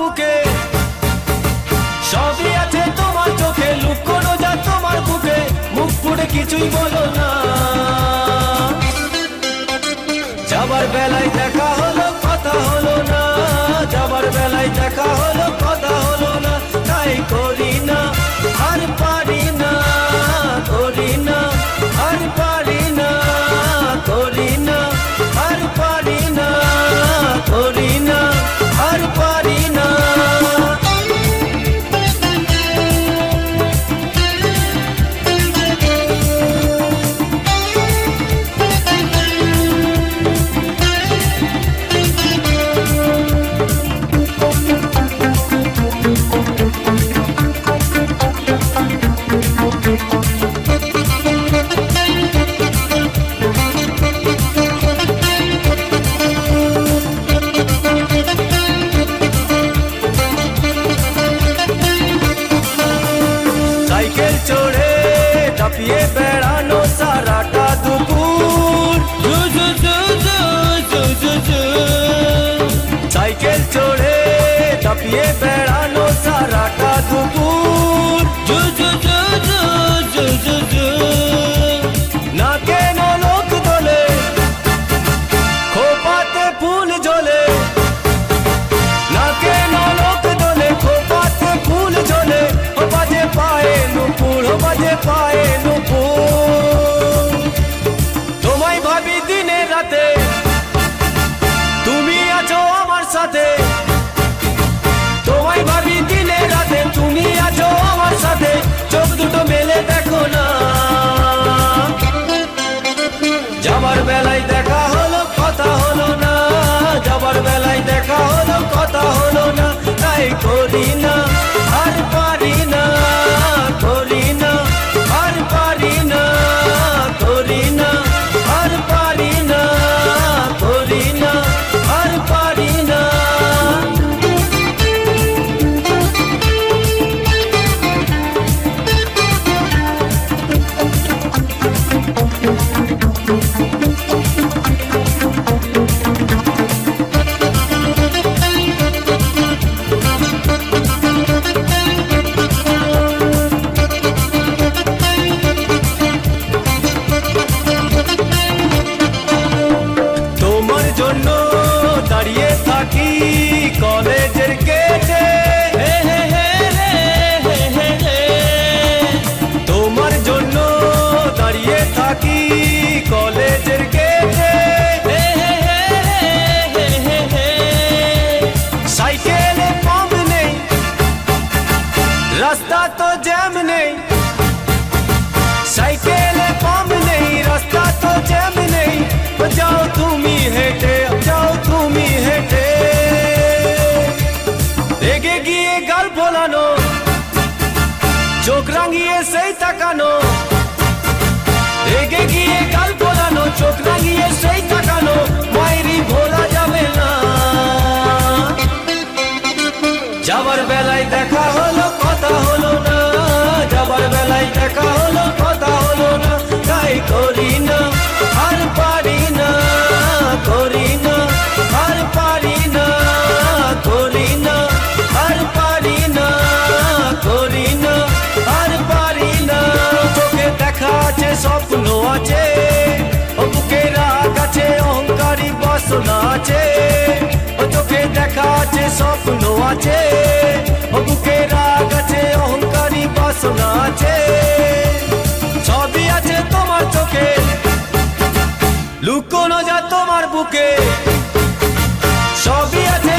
বুকে, সবই আছে তোমার চোখে, লুকোনো যা তোমার বুকে, মুখ ফুটে কিছুই বলো না। যাবার বেলায় দেখা হলো কথা হলো না, যাবার বেলায় দেখা হলো কথা হলো না, তাই করি না আর পারি না, করি না আর পারি না, করি না আর পারি না, করি না আর পারি না। সাইকেল চড়ে চাপিয়ে বেড়ানো সারাটা দুপুর, সাইকেল চড়ে চাপিয়ে বেড়ানো সারাটা দুপুর, না কেন লোক দোলে খোপাতে ফুল ঝোলে, না কেন লোক দোলে খোপাতে ফুল ঝোলে, ও বাজে পায়ে নুপুর, ও বাজে পায়ে নুপুর। তোমায় ভাবি দিনে রাতে, তুমি আছো আমার সাথে, তোমায় ভাবি দিনে রাতে, তুমি আছো আমার সাথে, চোখ দুটো মেলে দেখো না। যাবার বেলায় দেখা হলো কথা হলো না, যাবার বেলায় দেখা হলো কথা হলো না, তাই করি না আর পারি না, করি না আর পারি না, করি না আর পারি না, করি না আর পারি না। তোমার জন্য দাঁড়িয়ে থাকি কলেজের গেটে, তোমার জন্য দাঁড়িয়ে থাকি কলেজের গেটে, সাইকেলে পাম্প নেই, রাস্তা তো জ্যাম নেই, সাইকেলে পাম্প নেই, রাস্তা তো জ্যাম নেই, যাও তুমি হেঁটে, যাও তুমি হেঁটে। রেগে গিয়ে গাল ফোলানো, চোখ রাঙিয়ে সেই তাকানো, রেগে গিয়ে গাল ফোলানো, চোখ রাঙিয়ে সেই তাকানো, মায়েরই ভোলা যাবে না। যাবার বেলায় দেখা হলো কথা হলো না, যাবার বেলায় দেখা হলো কথা হলো না, তাই করি না আর পারি না, করি না আর পারি না, করি না আর পারি না, করি না আর পারি না। চোখে দেখা আছে স্বপ্ন আছে, ও বুকে রাগ আছে অহংকারী বাসনা আছে, ও চোখে দেখা আছে স্বপ্ন আছে, ও বুকে রাগ আছে অহংকারী বাসনা আছে, সবই আছে তোমার চোখে, লুকোনো যা তোমার বুকে, সবই আছে